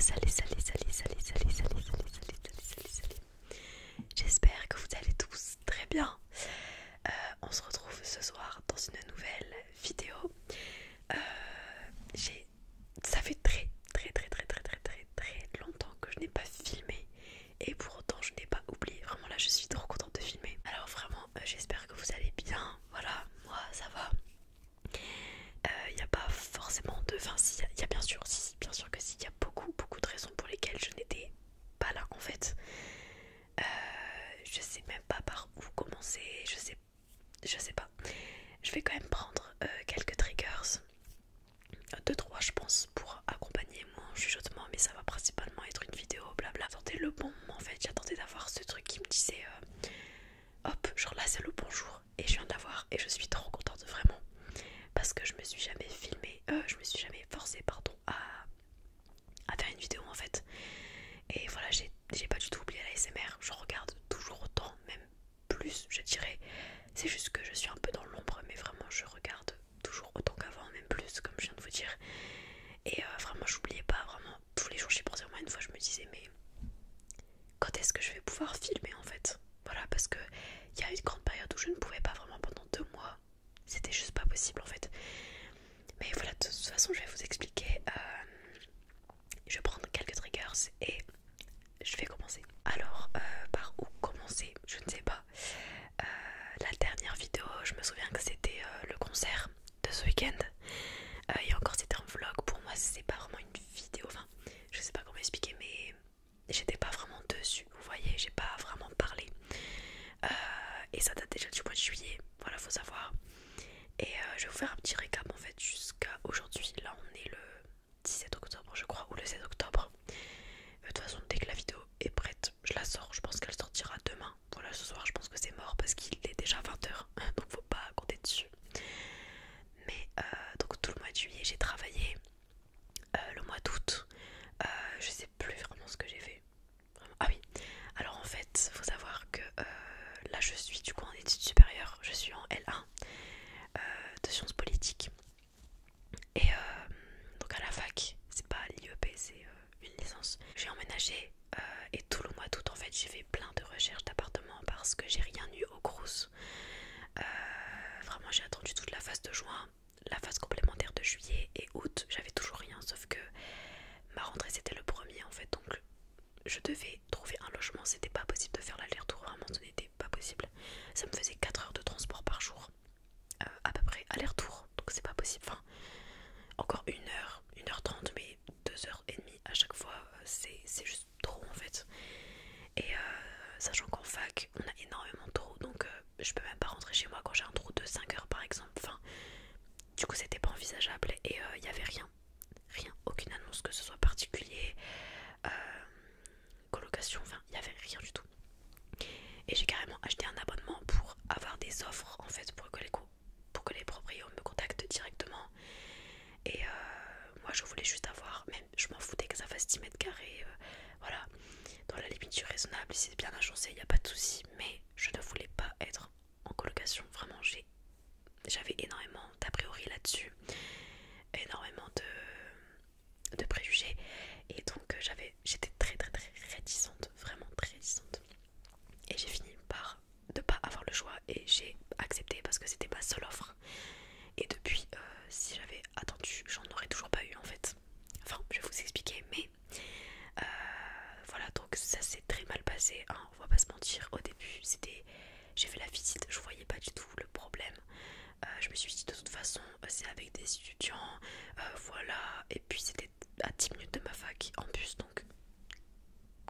salut. J'espère que vous allez tous très bien. On se retrouve ce soir dans une nouvelle vidéo. Euh, Ça fait très longtemps que je n'ai pas filmé et pour autant je n'ai pas oublié. Vraiment là je suis trop contente de filmer. Alors vraiment j'espère que vous allez bien. Voilà, moi ça va. Il n'y a pas forcément de... Enfin si, il y a bien sûr, bien sûr que si, il y a beaucoup de raisons pour lesquelles je n'étais pas là en fait. Je sais même pas par où commencer, je sais pas. Je vais quand même prendre quelques triggers, 2-3 je pense, pour accompagner mon chuchotement, mais ça va principalement être une vidéo blabla. J'attendais le bon moment en fait, j'attendais d'avoir ce truc qui me disait hop, genre là c'est le bonjour, et je viens de l'avoir et je suis trop contente vraiment. Parce que je me suis jamais filmée, je me suis jamais forcée pardon à faire une vidéo en fait. Et voilà, j'ai pas du tout oublié la SMR, je regarde toujours autant, même plus je dirais. C'est juste que je suis un peu dans l'ombre, mais vraiment je regarde toujours autant qu'avant, même plus comme je viens de vous dire. Et vraiment j'oubliais pas, vraiment tous les jours j'y pensais. Au moins une fois je me disais mais quand est-ce que je vais pouvoir filmer en fait. Voilà, parce que il y a une grande période où je ne pouvais pas vraiment pendant 2 mois. C'était juste pas possible en fait. Mais voilà, de toute façon je vais vous expliquer. Je vais prendre quelques triggers et je vais commencer. Alors par où commencer, je ne sais pas. La dernière vidéo, je me souviens que c'était le concert de ce week-end. Et encore c'était un vlog, pour moi c'est pas vraiment une vidéo. Enfin je sais pas comment expliquer, mais j'étais pas vraiment dessus, vous voyez, j'ai pas vraiment parlé. Et ça date déjà du mois de juillet, voilà, faut savoir. Et je vais vous faire un petit récap en fait jusqu'à aujourd'hui. Là on est le 17 octobre je crois, ou le 16 octobre. De toute façon dès que la vidéo est prête, je la sors. Je pense qu'elle sortira demain. Voilà, ce soir je pense que c'est mort parce qu'il est déjà 20h. Donc faut pas compter dessus. Mais donc tout le mois de juillet j'ai travaillé. Le mois d'août, je sais plus vraiment ce que j'ai fait. Vraiment. Ah oui, alors en fait faut savoir que là je suis du coup en études supérieures. Je suis en L1 de sciences politiques. Et donc à la fac, c'est pas l'IEP, c'est une licence. J'ai emménagé et tout le mois d'août en fait j'ai fait plein de recherches d'appartements parce que j'ai rien eu au Crous. Vraiment j'ai attendu toute la phase de juin, la phase complémentaire de juillet et août, j'avais toujours rien, sauf que ma rentrée c'était le premier en fait, donc je devais trouver un logement, c'était pas possible de faire l'aller-retour, vraiment ce n'était pas possible. Ça me faisait 4 heures de transport par jour, à peu près aller-retour, donc c'est pas possible. Enfin, encore 1 heure, 1h30, mais 2h30 à chaque fois, c'est juste trop en fait. Et sachant qu'en fac, on a énormément de trous, donc je peux même pas rentrer chez moi quand j'ai un trou de 5 heures par exemple. Enfin, du coup, c'était pas envisageable et il y avait rien, aucune annonce que ce soit particulier, colocation, enfin, il y avait rien du tout. Et j'ai carrément acheté un abonnement pour avoir des offres en fait, pour que les propriétaires me contactent directement. Et moi je voulais juste avoir, même je m'en foutais que ça fasse 10 mètres carrés, voilà, dans la limite du raisonnable, si c'est bien agencé, il n'y a pas de souci, mais je ne voulais pas être en colocation. Vraiment, j'avais énormément d'a priori là-dessus, énormément de préjugés, et donc j'étais très réticente, vraiment très réticente. Et j'ai fini par ne pas avoir le choix et j'ai accepté parce que c'était ma seule offre. Et depuis, si j'avais attendu, j'en aurais toujours pas eu en fait. Enfin, je vais vous expliquer, mais voilà, donc ça s'est très mal passé, hein, on va pas se mentir. Au début, j'ai fait la visite, je voyais pas du tout le problème. Je me suis dit de toute façon, c'est avec des étudiants, voilà. Et puis c'était à 10 minutes de ma fac en bus, donc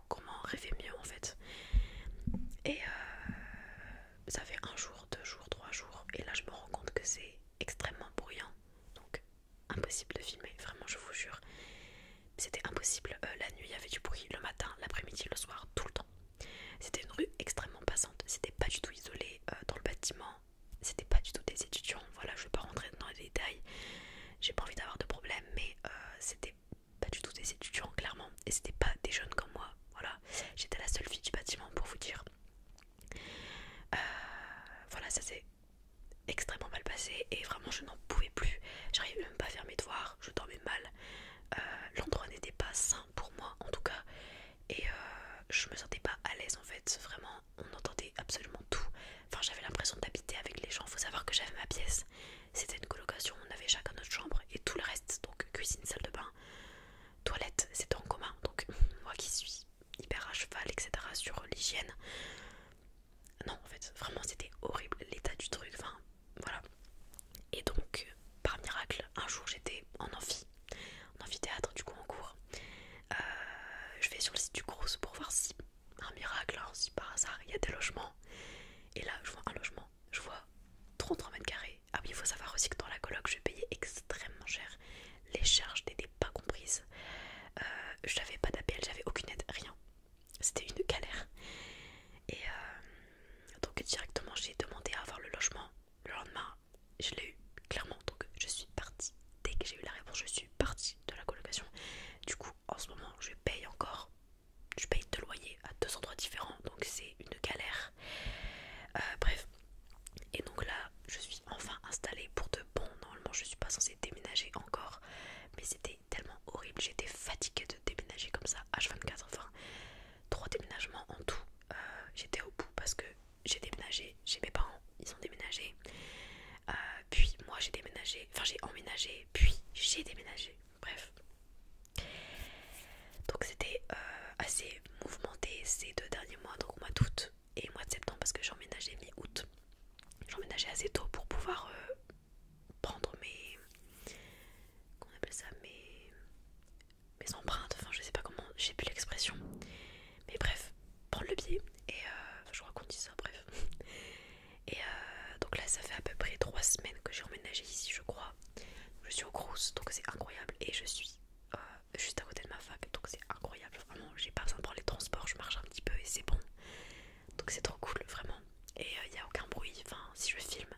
comment rêver mieux en fait. Et ça fait 1 jour, 2 jours, 3 jours, et là je me rends compte que c'est extrêmement bruyant, donc impossible de filmer, vraiment je vous jure. C'était impossible, la nuit il y avait du bruit, le matin, l'après-midi, le soir, tout le temps. C'était une rue extrêmement passante, c'était pas du tout isolé dans le bâtiment, c'était pas du tout des étudiants, voilà, je vais pas rentrer dans les détails, j'ai pas envie d'avoir de problème, mais c'était pas du tout des étudiants clairement, et c'était pas des jeunes comme moi, voilà, j'étais la seule fille sentais pas à l'aise en fait, vraiment on entendait absolument tout. Enfin j'avais l'impression d'habiter avec les gens. Faut savoir que j'avais ma pièce, c'était une colocation, on avait chacun notre chambre et tout le reste, donc cuisine, salle de bain, toilette, c'était en commun. Donc moi qui suis hyper à cheval etc sur l'hygiène, non en fait vraiment c'était horrible l'état du truc, enfin voilà. Et donc par miracle un jour j'étais en amphithéâtre du coup en cours. Je vais sur le site du Crous pour voir si un miracle, hein, si par hasard il y a des logements. Et là je vois un logement, je vois 33 mètres carrés. Ah oui, il faut savoir aussi que dans la coloc je payais extrêmement cher. Les charges n'étaient pas comprises. J'avais pas d'appel, j'avais aucune aide, rien. C'était une galère. Et donc directement j'ai demandé à avoir le logement. Le lendemain je l'ai eu clairement, donc je suis partie. Dès que j'ai eu la réponse je suis partie de la colocation. Du coup en ce moment je paye encore, je paye 2 loyers à 2 endroits différents, donc c'est une galère. Bref, et donc là je suis enfin installée pour de bon. Normalement je suis pas censée déménager encore, mais c'était tellement horrible, j'étais fatiguée de déménager comme ça H24, enfin 3 déménagements en tout. J'étais au bout parce que j'ai déménagé chez mes parents, ils ont déménagé, puis moi j'ai déménagé, enfin j'ai emménagé, puis j'ai déménagé, bref. Donc c'était assez mouvementé ces 2 derniers mois, donc mois d'août et mois de septembre, parce que j'ai emménagé mi-août. J'ai emménagé assez tôt pour pouvoir prendre mes... Comment on appelle ça, mes empreintes, enfin je sais pas comment, j'ai plus l'expression. Mais bref, prendre le billet et je raconte ça, bref. Et donc là ça fait à peu près 3 semaines que j'ai emménagé ici je crois. Je suis au Crous, donc c'est incroyable, et je suis juste à côté de ma fac, donc c'est incroyable, vraiment j'ai pas besoin de prendre les transports, je marche un petit peu et c'est bon. Donc c'est trop cool vraiment. Et il n'y a aucun bruit, enfin si je filme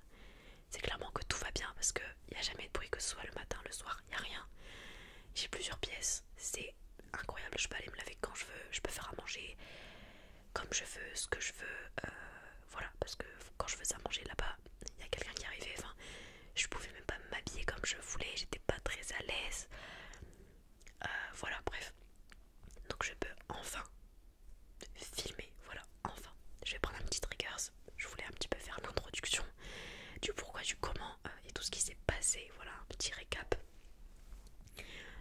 c'est clairement que tout va bien parce qu'il n'y a jamais de bruit, que ce soit le matin, le soir, il n'y a rien. J'ai plusieurs pièces, c'est incroyable, je peux aller me laver quand je veux, je peux faire à manger comme je veux, ce que je veux, voilà, parce que quand je faisais à manger là-bas, il y a quelqu'un qui arrivait, enfin je pouvais même pas m'habiller comme je voulais, j'étais pas très à l'aise. Voilà, bref. Donc je peux enfin filmer, voilà, enfin. Je vais prendre un petit triggers, je voulais un petit peu faire l'introduction du pourquoi, du comment et tout ce qui s'est passé, voilà, un petit récap.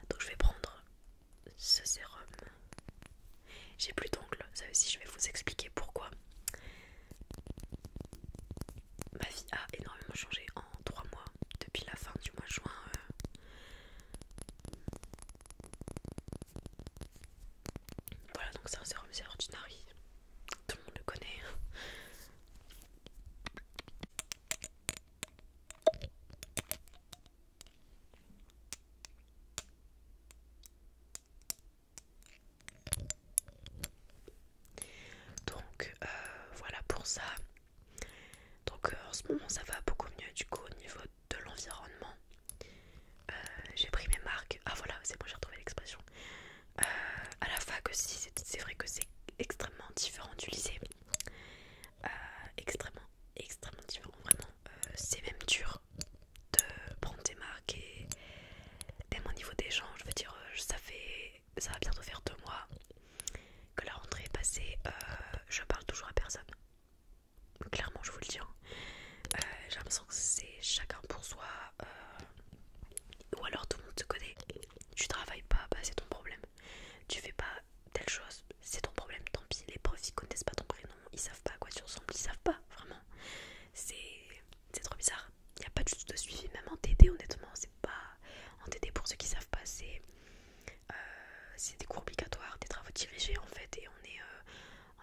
Donc je vais prendre ce sérum. J'ai plus d'ongles, ça aussi je vais vous expliquer pourquoi. Ma vie a énormément changé en 3 mois, depuis la fin du mois de juin. Voilà, donc c'est un sérum The Ordinary, tout le monde le connaît. Donc voilà pour ça. Donc en ce moment ça va beaucoup mieux du coup au niveau de l'environnement. J'ai pris mes marques. Ah voilà, c'est bon, j'ai retrouvé l'expression. À la fac aussi, c'est vrai que c'est extrêmement différent du lycée. Extrêmement différent, vraiment. C'est même dur de prendre tes marques et même au niveau des gens, je veux dire, ça va bientôt faire 2 mois que la rentrée est passée. Je parle toujours à personne. Clairement, je vous le dis. Hein. J'ai l'impression que c'est chacun pour soi. Ou alors tout le monde te connaît. Tu travailles pas, bah c'est ton problème. Tu fais pas telle chose, c'est ton problème, tant pis. Les profs ils connaissent pas ton prénom, ils savent pas à quoi tu ressembles, ils savent pas, vraiment. C'est trop bizarre. Il n'y a pas du tout de suivi, même en TD, honnêtement. C'est pas. En TD, pour ceux qui savent pas, c'est des cours obligatoires, des travaux dirigés en fait. Et on est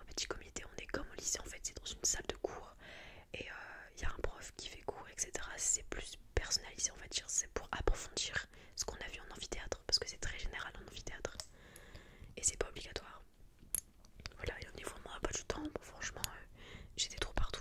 en petit comité, on est comme au lycée en fait, c'est dans une salle de cours. Et il y a un prof qui fait cours, etc. C'est plus personnalisé, on va dire. C'est pour approfondir ce qu'on a vu en amphithéâtre, parce que c'est très général en amphithéâtre. Et c'est pas obligatoire. Voilà, et au niveau moi, pas du temps, bon, franchement, j'ai des trous partout.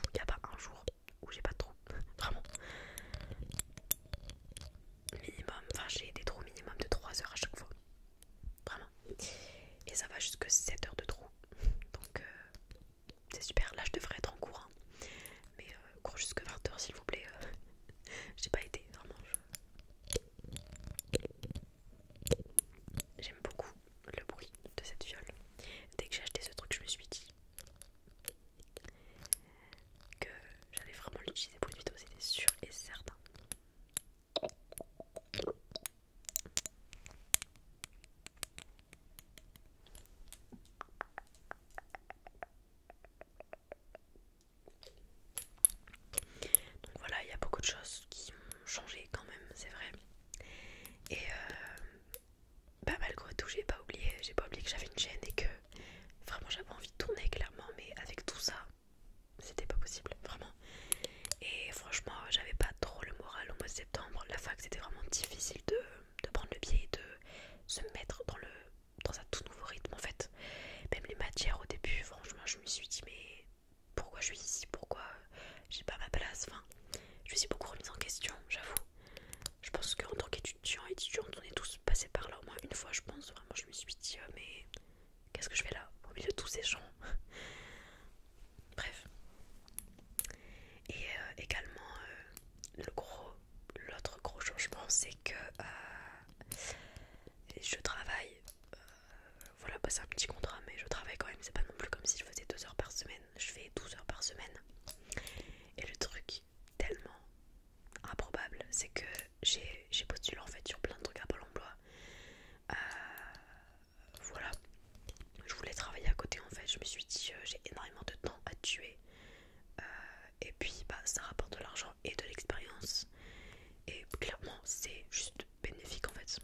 je fais 12 heures par semaine. Et le truc tellement improbable, c'est que j'ai postulé en fait sur plein de trucs à Pôle emploi. Voilà, je voulais travailler à côté en fait. Je me suis dit j'ai énormément de temps à tuer. Et puis bah, ça rapporte de l'argent et de l'expérience. Et clairement c'est juste bénéfique en fait.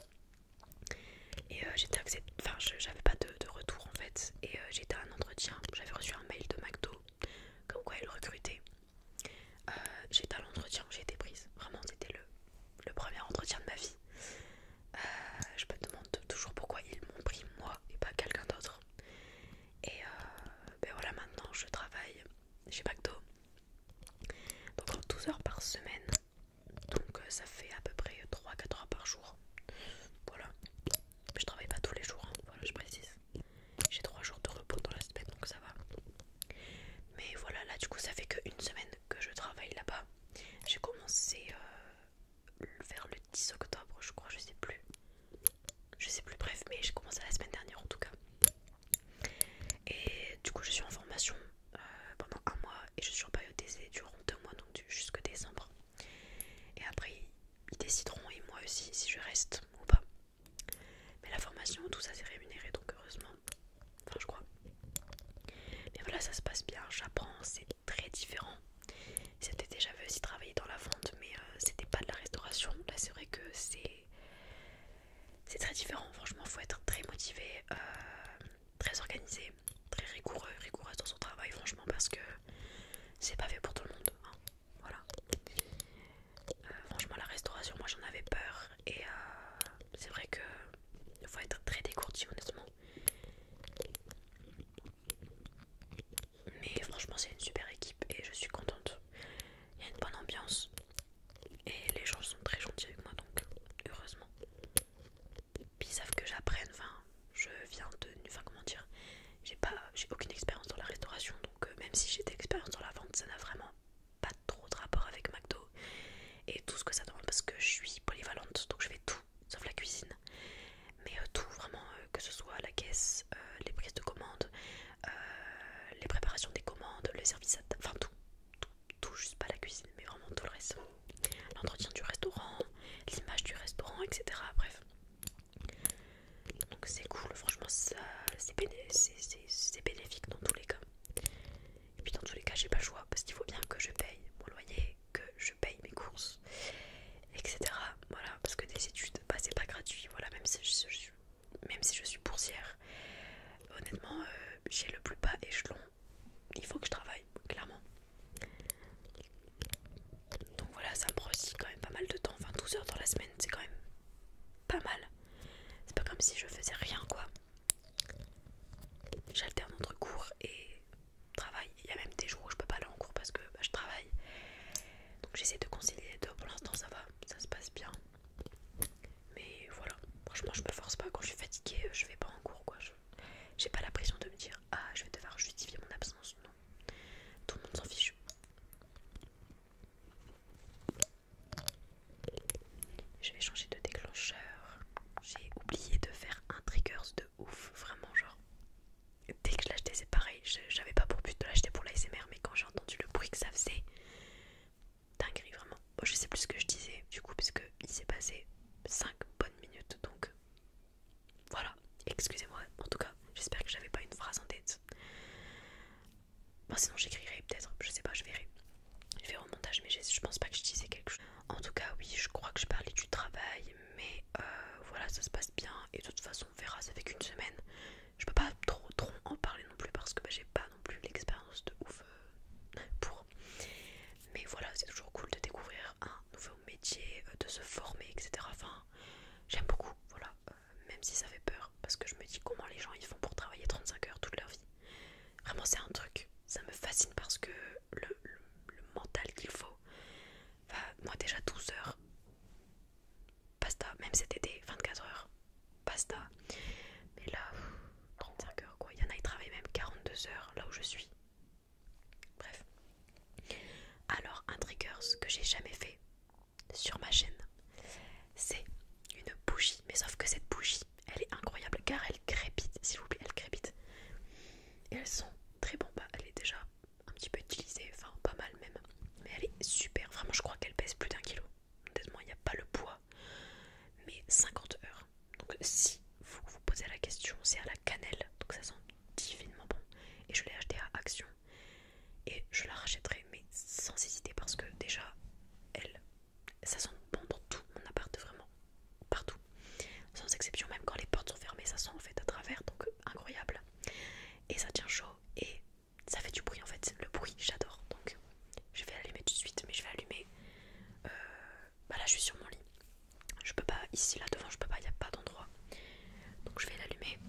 Et j'étais acceptée, enfin j'avais pas de retour en fait. Et j'étais à un entretien, j'avais reçu un mail de McDo comme quoi ils recrutaient. J'étais à l'entretien, j'ai été prise. Vraiment c'était le premier entretien de ma vie. Je me demande toujours pourquoi ils m'ont pris moi et pas quelqu'un d'autre. Et ben voilà, maintenant je travaille chez McDo. Donc en 12 heures par semaine. Donc ça fait à peu près 3-4 heures par jour. Voilà. Mais je travaille pas tous les jours, hein. Voilà, je précise. J'ai 3 jours de repos dans la semaine, donc ça va. Mais voilà, là du coup ça fait qu'une semaine que je travaille là-bas. J'ai commencé vers le 10 octobre, je crois, je sais plus. Je sais plus, bref, mais j'ai commencé la semaine dernière en tout cas. Et du coup je suis en formation pendant 1 mois et je suis en période d'essai durant 2 mois, donc jusque décembre. Et après ils décideront, et moi aussi, si je reste ou pas. Mais la formation, tout ça c'est rémunéré, donc heureusement. Enfin je crois. Mais voilà, ça se passe bien, j'apprends, c'est très différent. Cet été j'avais aussi travaillé dans la vente, mais c'était pas de la restauration. Là c'est vrai que c'est très différent, franchement faut être très motivé, très organisé, très rigoureuse dans son travail franchement, parce que c'est pas fait pour tout le monde, hein. Voilà. Franchement la restauration, moi j'en avais peur, et c'est vrai que faut être très dégourdi honnêtement. Mais franchement c'est une super équipe et je suis contente. Il y a une bonne ambiance et les gens sont très gentils avec moi, donc heureusement. Puis ils savent que j'apprenne, enfin je viens de... Enfin comment dire, j'ai aucune expérience dans la restauration, donc même si j'ai de l'expérience dans la vente, ça n'a vraiment pas trop de rapport avec McDo et tout ce que ça demande, parce que je suis polyvalente, donc je fais tout sauf la cuisine. Mais tout vraiment, que ce soit la caisse, les prises de commandes, les préparations des commandes, le service à table, enfin tout, juste pas la cuisine, mais vraiment tout le reste. L'entretien du restaurant, l'image du restaurant, etc. Bref. Donc c'est cool, franchement c'est bénéfique dans tous les cas. Et puis dans tous les cas j'ai pas le choix, parce qu'il faut bien que je paye mon loyer, que je paye mes courses, etc. Voilà, parce que des études, bah c'est pas gratuit, voilà, même si je suis boursière, honnêtement j'ai le plus bas échelon, il faut que je travaille, clairement. Donc voilà, ça me prend aussi quand même pas mal de temps, enfin 12 heures dans la semaine c'est quand même pas mal. C'est pas comme si je faisais rien quoi. J'alterne entre cours et travail. Il y a même des jours où je peux pas aller en cours parce que bah, je travaille. Donc j'essaie de concilier les deux. Pour l'instant ça va, ça se passe bien. Mais voilà, franchement je me force pas. Quand je suis fatiguée, je vais pas en cours quoi. J'ai pas la pression de me dire ah je vais devoir justifier mon absence. Non, tout le monde s'en fiche. Je vais changer de déclencheur. J'ai oublié de faire un triggers de ouf, vraiment genre. Dès que je l'achetais c'est pareil, j'avais pas pour but de l'acheter pour l'ASMR, mais quand j'ai entendu le bruit que ça faisait, dinguerie vraiment. Bon, je sais plus ce que je disais du coup, puisque il s'est passé 5 bonnes minutes, donc voilà, excusez-moi en tout cas, j'espère que j'avais pas une phrase en tête. Bon, sinon j'écrirai peut-être, je sais pas, je verrai au montage, mais je pense pas que je disais quelque chose. En tout cas oui, je crois que je parlais du travail, mais voilà, ça se passe bien, et de toute façon on verra, ça fait qu'une semaine. Je peux pas trop en parler non plus parce que bah, j'ai pas non plus l'expérience de ouf pour. Mais voilà, c'est toujours cool de découvrir un nouveau métier, de se former, etc. Enfin, j'aime beaucoup, voilà. Même si ça fait peur, parce que je me dis comment les gens ils font pour travailler 35 heures toute leur vie. Vraiment, c'est un truc, ça me fascine parce que le mental qu'il faut. Enfin, moi déjà 12 heures, basta. Même cet été, 24 heures, basta. Mais là, 35 heures quoi. Il y en a qui travaillent même 42 heures là où je suis. Bref. Alors, un triggers que j'ai jamais fait sur ma chaîne, c'est une bougie. Mais sauf que cette bougie, elle est incroyable car elle crépite, s'il vous plaît, elle crépite. Et elles sont très bon. Bah, elle est déjà et je la rachèterai, mais sans hésiter, parce que déjà elle, ça sent bon dans tout mon appart, vraiment partout, sans exception, même quand les portes sont fermées ça sent en fait à travers, donc incroyable. Et ça tient chaud et ça fait du bruit en fait, le bruit j'adore, donc je vais l'allumer tout de suite. Mais je vais allumer, bah là je suis sur mon lit, je peux pas, ici là devant je peux pas, il n'y a pas d'endroit, donc je vais l'allumer.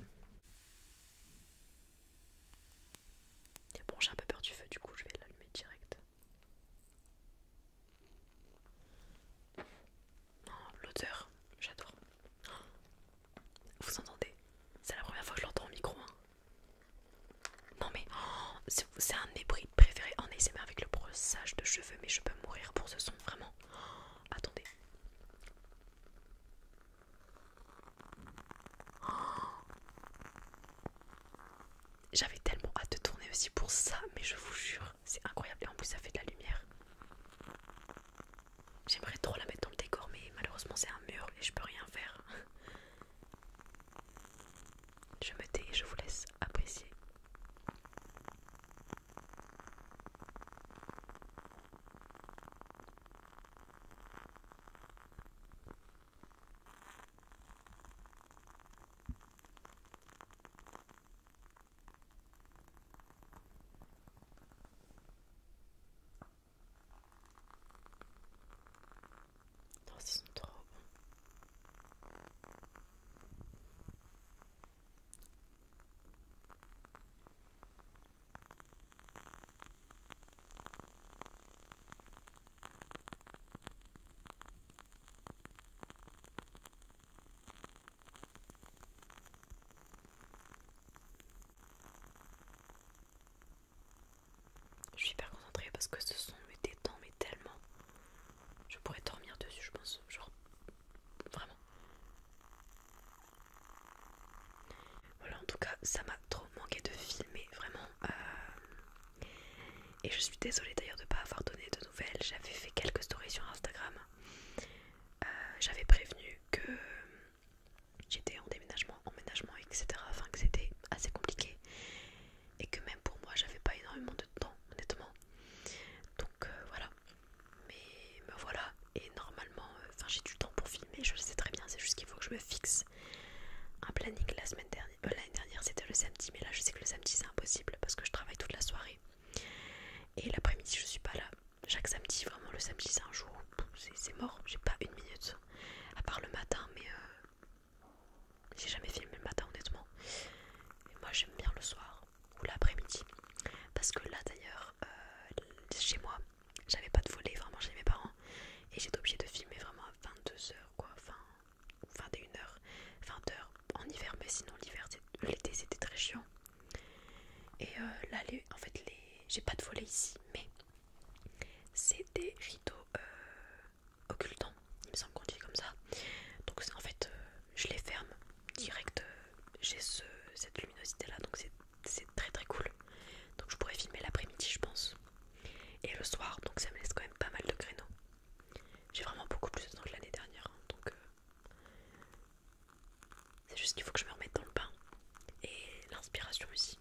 Bon, j'ai un peu peur du feu, du coup je vais l'allumer direct. Oh, l'odeur, j'adore. Vous entendez? C'est la première fois que je l'entends au micro, hein. Non mais oh, c'est un de mes bruits préférés en ASMR avec le brossage de cheveux, mais je peux mourir pour ce son, vraiment. Oh, attendez. Oh, j'avais tellement hâte de tourner aussi pour ça, mais je vous jure, c'est incroyable. Et en plus ça fait de la lumière. J'aimerais trop la mettre dans le décor, mais malheureusement c'est un mur et je peux rien faire. Je me tais et je vous laisse apprécier. Non, ce sont trop bons. Je suis hyper concentrée parce que ce son me détend mais tellement. Je pourrais dormir dessus, je pense. Genre, vraiment. Voilà, en tout cas, ça m'a trop manqué de filmer, vraiment. Et je suis désolée d'ailleurs de ne pas avoir donné de nouvelles. J'avais fait quelques stories sur Instagram. J'avais prévenu que j'étais en déménagement, emménagement, etc. Enfin, que c'était assez compliqué. Et que même pour moi, j'avais pas énormément de temps, honnêtement. Donc voilà. Mais me voilà. Et normalement, enfin, j'ai du temps pour filmer, je le sais très bien. C'est juste qu'il faut que je me fixe un planning la semaine dernière. L'année dernière, c'était le samedi. Mais là, je sais que le samedi, c'est impossible parce que je travaille toute la soirée. Et l'après-midi, je suis pas là. Chaque samedi, vraiment, le samedi, c'est un jour où c'est mort. J'ai pas une minute. À part le matin, mais j'ai jamais filmé le matin, honnêtement. Et moi, j'aime bien le soir ou l'après-midi. Parce que là, d'ailleurs, chez moi, j'avais pas de volet, vraiment, chez mes parents. Et j'étais obligée de filmer vraiment à 22 heures, quoi. Enfin, 21 heures, 20 heures en hiver. Mais sinon, l'été, c'était très chiant. Et là, en fait, j'ai pas de volet ici, mais c'est des rideaux occultants, il me semble qu'on dit comme ça. Donc en fait je les ferme direct, j'ai cette luminosité là, donc c'est très très cool. Donc je pourrais filmer l'après-midi je pense. Et le soir, donc ça me laisse quand même pas mal de créneaux. J'ai vraiment beaucoup plus de temps que l'année dernière, hein, donc c'est juste qu'il faut que je me remette dans le bain. Et l'inspiration aussi.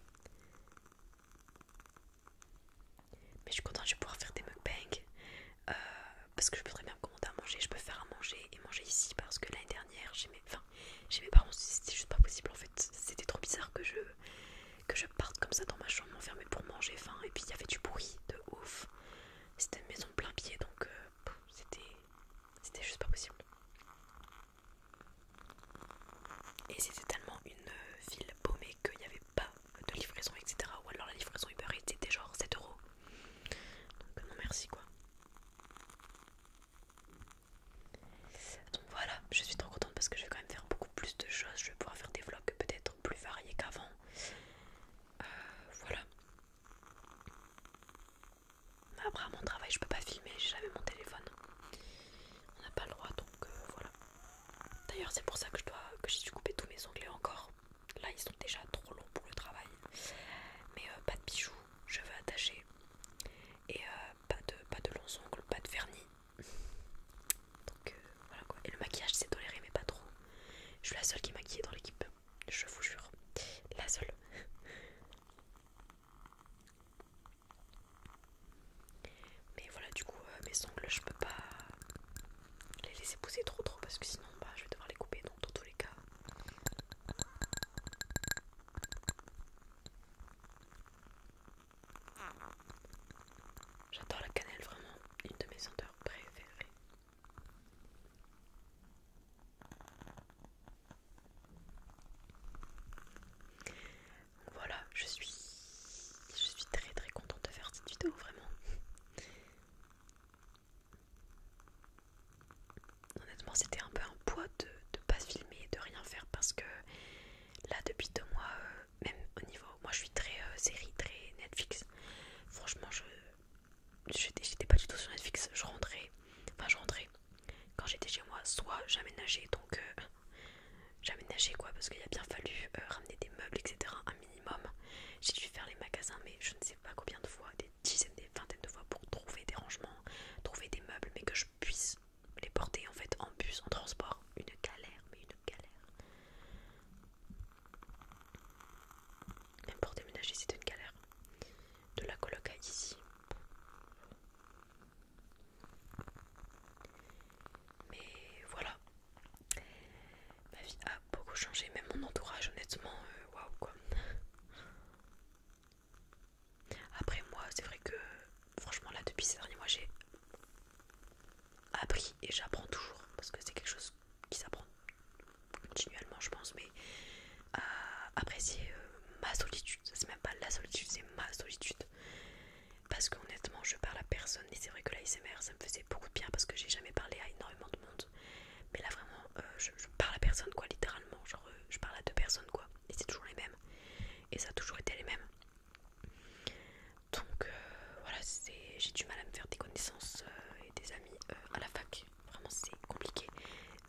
j'ai du mal à me faire des connaissances et des amis à la fac. Vraiment c'est compliqué.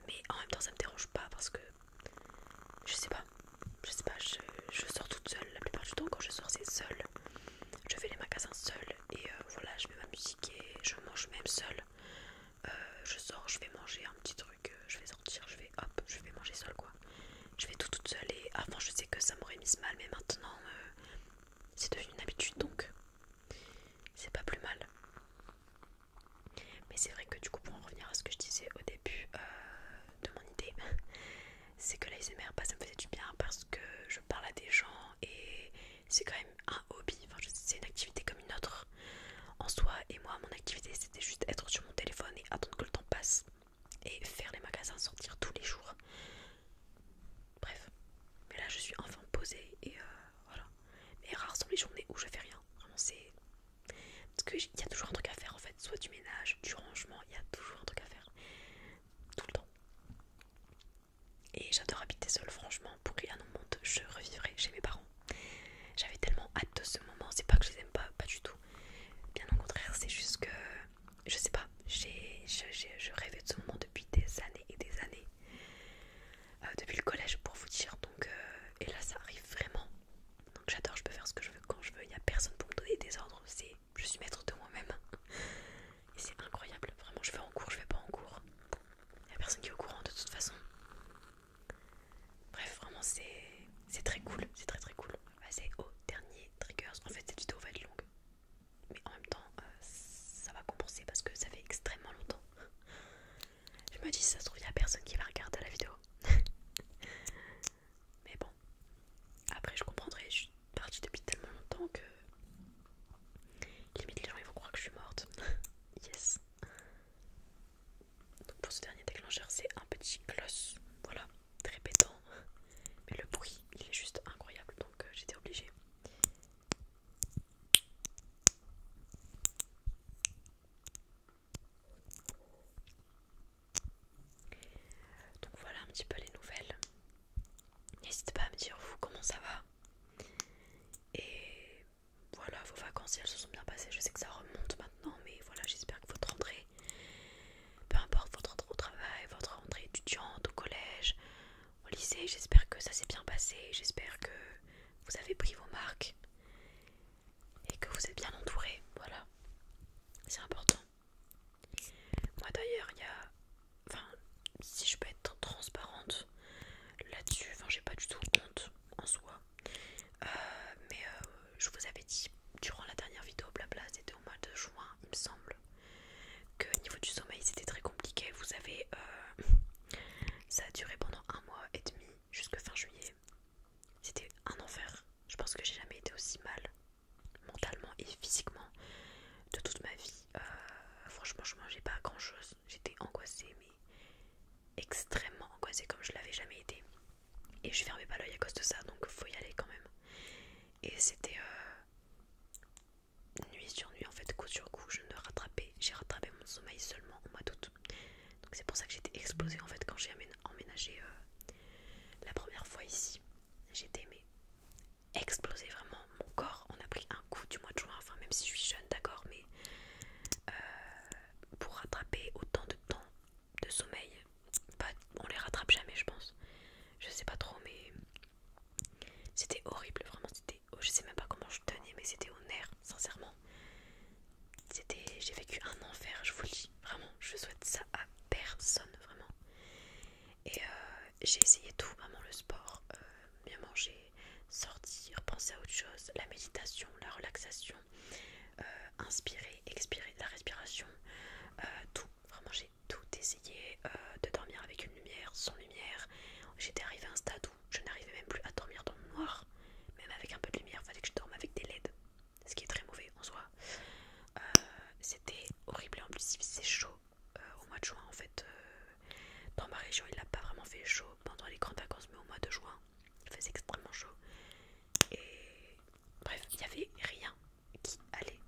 Mais en même temps ça me dérange pas parce que je sais pas, je sors toute seule. La plupart du temps quand je sors c'est seule. Je fais les magasins seule et voilà, je mets ma musique et je mange même seule. Je sors, je vais manger un petit truc, je vais sortir, je vais manger seule quoi. Je fais tout toute seule et avant je sais que ça m'aurait mis mal mais maintenant c'est devenu une habitude donc c'est pas plus mal. Mais c'est vrai que du coup pour en revenir à ce que je disais au début de mon idée, c'est que l'ASMR ça me faisait du bien parce que je parle à des gens et c'est quand même un hobby, enfin, c'est une activité comme une autre en soi et moi mon activité c'était juste être sur mon téléphone et attendre que le temps passe et faire les magasins, sortir tous les jours. Bref, mais là je suis enfin posée et voilà. Mais rares sont les journées où je fais rien, vraiment c'est... Parce qu'il y a toujours un truc à faire en fait, soit du ménage, du rangement, il y a toujours un truc à faire, tout le temps. Et j'adore habiter seule, franchement, pour rien au monde, je revivrai chez mes parents. J'avais tellement hâte de ce moment, c'est pas que je les aime pas, pas du tout. Bien au contraire, c'est juste que, je sais pas, je rêvais de ce moment depuis des années et des années. Depuis le collège pour vous dire, donc, et là ça arrive vraiment. Donc j'adore, je peux faire ce que je veux quand je veux, il n'y a personne pour me donner des ordres, je suis maître de moi-même. Et c'est incroyable, vraiment, je vais en cours, je vais pas en cours. Il n'y a personne qui est au courant de toute façon. Bref, vraiment c'est très cool, c'est très très cool. On va passer au dernier triggers. En fait cette vidéo va être longue, mais en même temps ça va compenser parce que ça fait extrêmement longtemps. Je me dis si ça se trouve il y a personne qui va regarder la vidéo. Mais bon, après je comprendrai, je suis partie depuis tellement longtemps que limite les gens ils vont croire que je suis morte. Yes. Donc pour ce dernier déclencheur c'est un petit gloss, voilà, très pétant. Mais le bruit il est juste incroyable donc j'étais obligée. Donc voilà un petit peu les nouvelles. N'hésitez pas à me dire vous comment ça va. Et voilà, vos vacances si elles se sont bien passées. Je sais que ça remonte maintenant, mais voilà, j'espère que votre rentrée, peu importe votre rentrée au travail, votre rentrée étudiante, au collège, au lycée, j'espère que ça s'est bien passé. J'espère que vous avez pris vos marques et que vous êtes bien entouré. Voilà, c'est important. Moi d'ailleurs, il y a... Enfin, si je peux être transparente là-dessus, enfin j'ai pas du tout honte en soi. Mais je vous avais dit durant la dernière vidéo blabla, c'était au mois de juin il me semble, que au niveau du sommeil c'était très compliqué. Vous savez, ça a duré pendant un mois et demi jusque fin juillet. C'était un enfer. Je pense que j'ai jamais été aussi mal mentalement et physiquement de toute ma vie. Franchement je mangeais pas grand chose, j'étais angoissée mais extrêmement angoissée comme je l'avais jamais été. Et je fermais pas l'œil à cause de ça donc faut y aller quand même. Et c'était nuit sur nuit en fait, coup sur coup, j'ai rattrapé mon sommeil seulement au mois d'août. Donc c'est pour ça que j'étais explosée en fait quand j'ai emménagé la première fois ici. J'étais mais explosée vraiment, mon corps on a pris un coup du mois de juin, enfin même si je suis jeune d'accord, mais pour rattraper autant de temps de sommeil, on les rattrape jamais je pense. Je sais pas trop mais c'était horrible, vraiment c'était, je sais même pas comment je tenais mais c'était au nerf sincèrement. J'ai vécu un enfer, je vous le dis, vraiment, je souhaite ça à personne, vraiment. Et j'ai essayé tout, vraiment le sport, bien manger, sortir, penser à autre chose, la méditation, la relaxation, inspirer, expirer, la respiration, tout, vraiment j'ai tout essayé, de dormir avec une lumière, sans lumière. J'étais arrivée à un stade où je n'arrivais même plus à dormir dans le noir, même avec un peu de lumière, il fallait que je dorme avec des LED, ce qui est très mauvais en soi. C'était horrible et en plus il faisait chaud au mois de juin en fait. Dans ma région il n'a pas vraiment fait chaud pendant les grandes vacances mais au mois de juin il faisait extrêmement chaud. Et bref il n'y avait rien qui allait.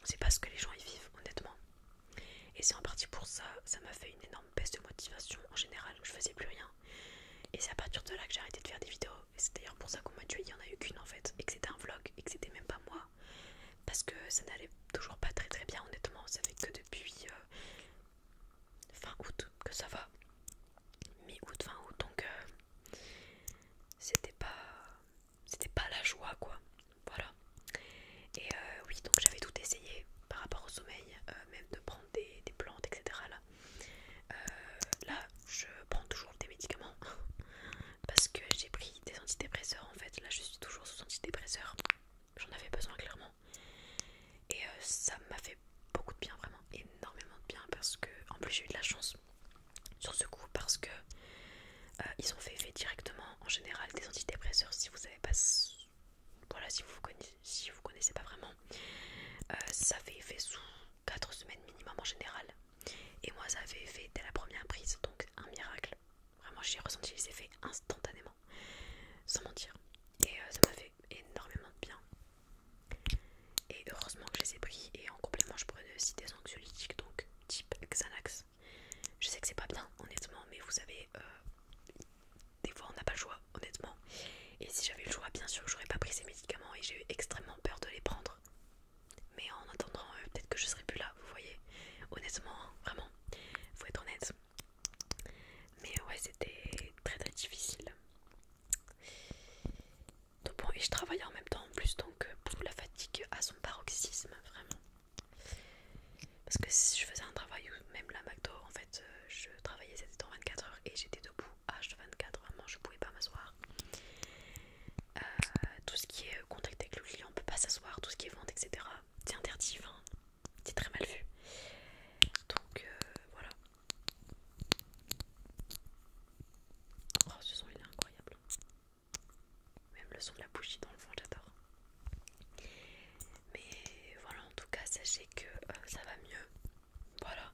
c'est pas ce que les gens y vivent honnêtement. Et c'est en partie pour ça, ça m'a fait une énorme baisse de motivation en général, je faisais plus rien. Et c'est à partir de là que j'ai arrêté de faire des vidéos. Et c'est d'ailleurs pour ça qu'on m'a dit il y en a eu qu'une en fait, et que c'était un vlog, et que c'était même pas moi. Parce que ça n'allait toujours pas très bien honnêtement, ça fait que depuis fin août que ça va. Mi-août, fin août, donc c'était pas la joie quoi. Voilà. Et oui, donc j'avais tout essayé par rapport au sommeil, même de prendre des plantes, etc. Là, je prends toujours des médicaments parce que j'ai pris des antidépresseurs en fait. Là, je suis toujours sous antidépresseurs. J'en avais besoin clairement. Et ça m'a fait beaucoup de bien, vraiment énormément de bien parce que, en plus, j'ai eu de la chance sur ce coup parce que ils ont fait effet directement en général des antidépresseurs. Si vous savez pas, voilà, si vous connaissez pas vraiment, ça fait effet sous 4 semaines minimum en général. Et moi, ça avait effet dès la première prise, donc un miracle. Vraiment, j'ai ressenti les effets instantanément, sans mentir. Et ça m'a fait énormément de bien. Et heureusement que je les ai pris. Et en complément, je prenais aussi des anxiolytiques, donc type Xanax. Je sais que c'est pas bien, honnêtement, mais vous savez, des fois on n'a pas le choix, honnêtement. Et si j'avais le choix, bien sûr que j'aurais pas pris ces médicaments et j'ai eu extrêmement peur de les prendre. Mais en attendant, peut-être que je serais plus là, vous voyez. Honnêtement, hein, vraiment, faut être honnête. Mais ouais, c'était très difficile. Donc bon, et je travaillais en même temps en plus, donc la fatigue à son paroxysme, vraiment. Parce que si je faisais un travail, même la McDo, en fait, je travaillais, c'était en 24 heures et j'étais debout H24, vraiment, je pouvais pas m'asseoir. Tout ce qui est contact avec le client, on peut pas s'asseoir, tout ce qui est vente, etc. C'est interdit, enfin, c'est très mal vu. Donc voilà. Oh, ce son il est incroyable. Même le son de la bougie dans le fond, j'adore. Mais voilà, en tout cas, sachez que ça va mieux. Voilà.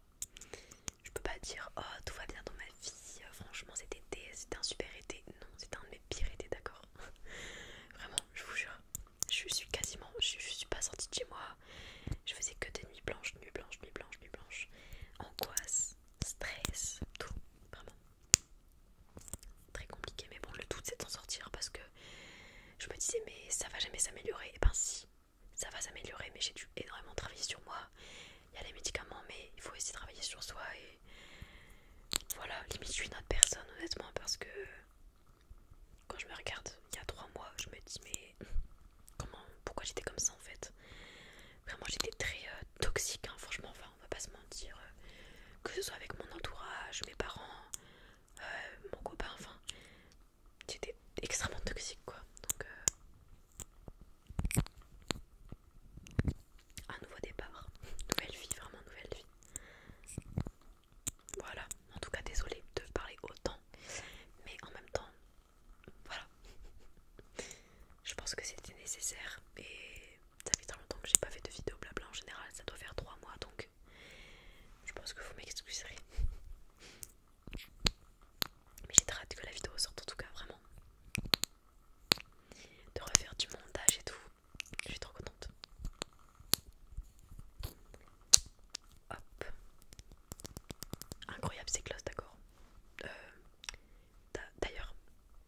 Je peux pas dire oh tout va bien dans ma vie. Franchement, cet été, c'était un super été. Non, c'était un de mes pires étés, d'accord. Vraiment, je vous jure. Je suis pas sortie de chez moi. Je faisais que des nuits blanches, nuits blanches, nuits blanches, nuits blanches. Angoisse, stress, tout. Vraiment. Très compliqué, mais bon, le tout c'est de s'en sortir parce que je me disais mais ça va jamais s'améliorer. Et ben si, ça va s'améliorer, mais j'ai dû énormément travailler sur moi. Il y a les médicaments, mais il faut aussi travailler sur soi. Et voilà, limite je suis une autre personne honnêtement parce que quand je me regarde il y a 3 mois, je me dis mais pourquoi j'étais comme ça en fait. Vraiment j'étais très toxique, hein, franchement, enfin on va pas se mentir. Que ce soit avec mon entourage, mes parents, mon copain, enfin j'étais extrêmement toxique quoi. Donc un nouveau départ, nouvelle vie, vraiment nouvelle vie. Voilà, en tout cas désolée de parler autant, mais en même temps, voilà, je pense que c'était nécessaire et ça fait très longtemps que j'ai pas fait de vidéo blabla en général, ça doit faire 3 mois donc je pense que vous m'excuserez. Mais j'ai très hâte que la vidéo sorte en tout cas, vraiment. De refaire du montage et tout, je suis trop contente. Hop. Incroyable ces glosses, d'accord. D'ailleurs,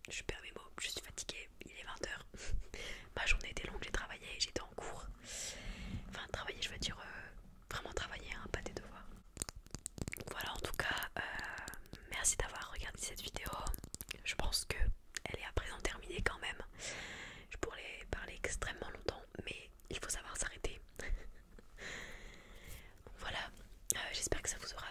je perds mes mots, je suis fatiguée, il est 20 h. Ma journée était longue, j'ai travaillé, j'étais en cours. Enfin, travailler, je veux dire vraiment travailler, hein, pas des devoirs. Voilà, en tout cas, merci d'avoir regardé cette vidéo. Je pense que elle est à présent terminée quand même. Je pourrais parler extrêmement longtemps, mais il faut savoir s'arrêter. Donc voilà, j'espère que ça vous aura